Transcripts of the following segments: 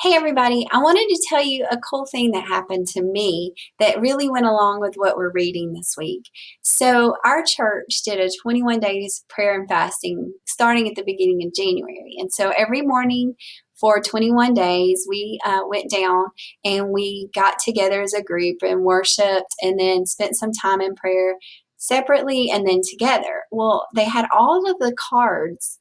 Hey everybody, I wanted to tell you a cool thing that happened to me that really went along with what we're reading this week. So, our church did a 21 days prayer and fasting starting at the beginning of January. And so, every morning for 21 days, we went down and we got together as a group and worshiped and then spent some time in prayer separately and then together. Well, they had all of the cards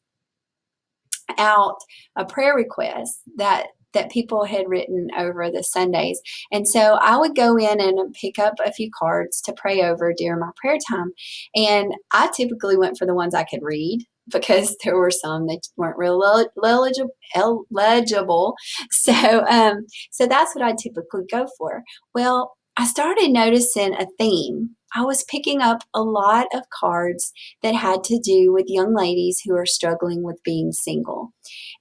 out, a prayer request that people had written over the Sundays. And so I would go in and pick up a few cards to pray over during my prayer time. And I typically went for the ones I could read because there were some that weren't real legible. So that's what I typically go for. Well, I started noticing a theme. I was picking up a lot of cards that had to do with young ladies who are struggling with being single.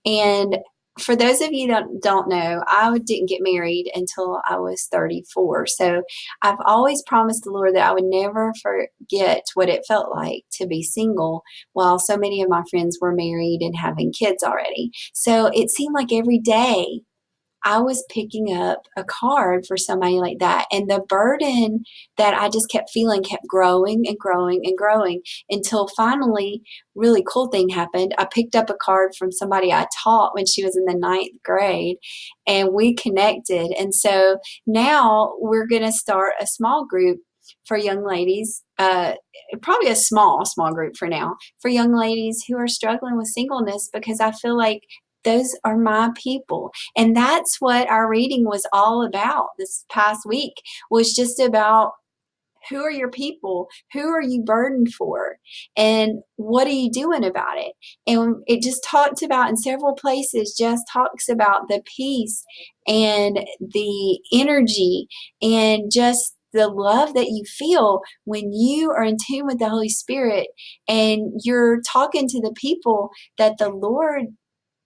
And for those of you that don't know, I didn't get married until I was 34. So I've always promised the Lord that I would never forget what it felt like to be single while so many of my friends were married and having kids already. So it seemed like every day I was picking up a card for somebody like that. And the burden that I just kept feeling kept growing and growing and growing until finally, really cool thing happened. I picked up a card from somebody I taught when she was in the ninth grade, and we connected. And so now we're going to start a small group for young ladies, probably a small group for now, for young ladies who are struggling with singleness, because I feel like those are my people. And that's what our reading was all about this past week, was just about who are your people? Who are you burdened for? And what are you doing about it? And it just talked about in several places, just talks about the peace and the energy and just the love that you feel when you are in tune with the Holy Spirit and you're talking to the people that the Lord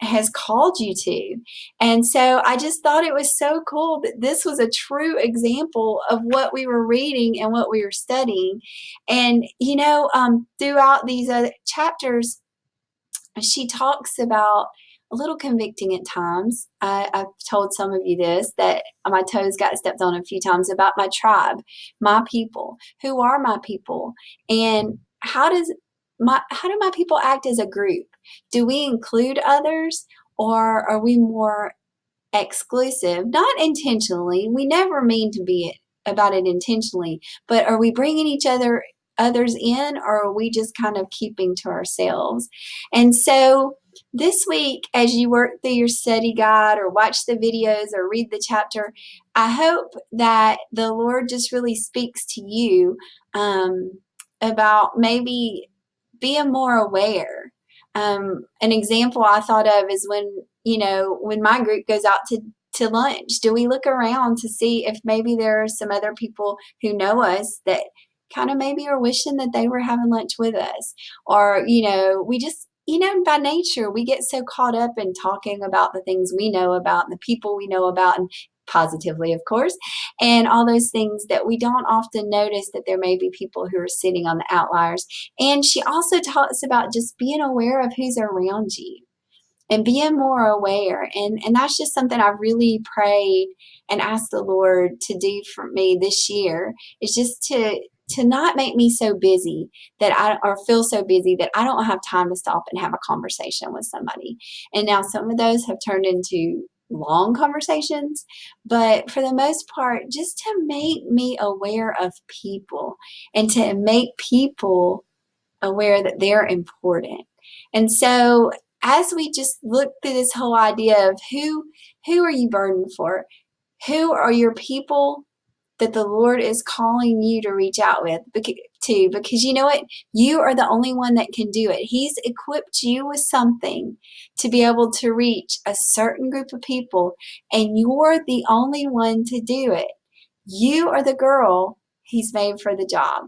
has called you to. And so I just thought it was so cool that this was a true example of what we were reading and what we were studying. And, throughout these other chapters, she talks about a little convicting at times. I've told some of you this, that my toes got stepped on a few times about my tribe, my people. Who are my people? And how do my people act as a group? Do we include others, or are we more exclusive? Not intentionally. We never mean to be about it intentionally, but are we bringing others in, or are we just kind of keeping to ourselves? And so this week, as you work through your study guide or watch the videos or read the chapter, I hope that the Lord just really speaks to you about maybe being more aware. An example I thought of is when my group goes out to lunch, do we look around to see if maybe there are some other people who know us that kind of maybe are wishing that they were having lunch with us? Or, we just, by nature, we get so caught up in talking about the things we know about and the people we know about, and positively, of course, and all those things that we don't often notice that there may be people who are sitting on the outliers. And she also talks about just being aware of who's around you and being more aware. And that's just something I've really prayed and asked the Lord to do for me this year, is just to not make me so busy or feel so busy that I don't have time to stop and have a conversation with somebody. And now some of those have turned into long conversations, but for the most part, just to make me aware of people and to make people aware that they're important. And so as we just look through this whole idea of who are you burdened for? Who are your people that the Lord is calling you to reach out because you know what? You are the only one that can do it. He's equipped you with something to be able to reach a certain group of people, and you're the only one to do it. You are the girl He's made for the job.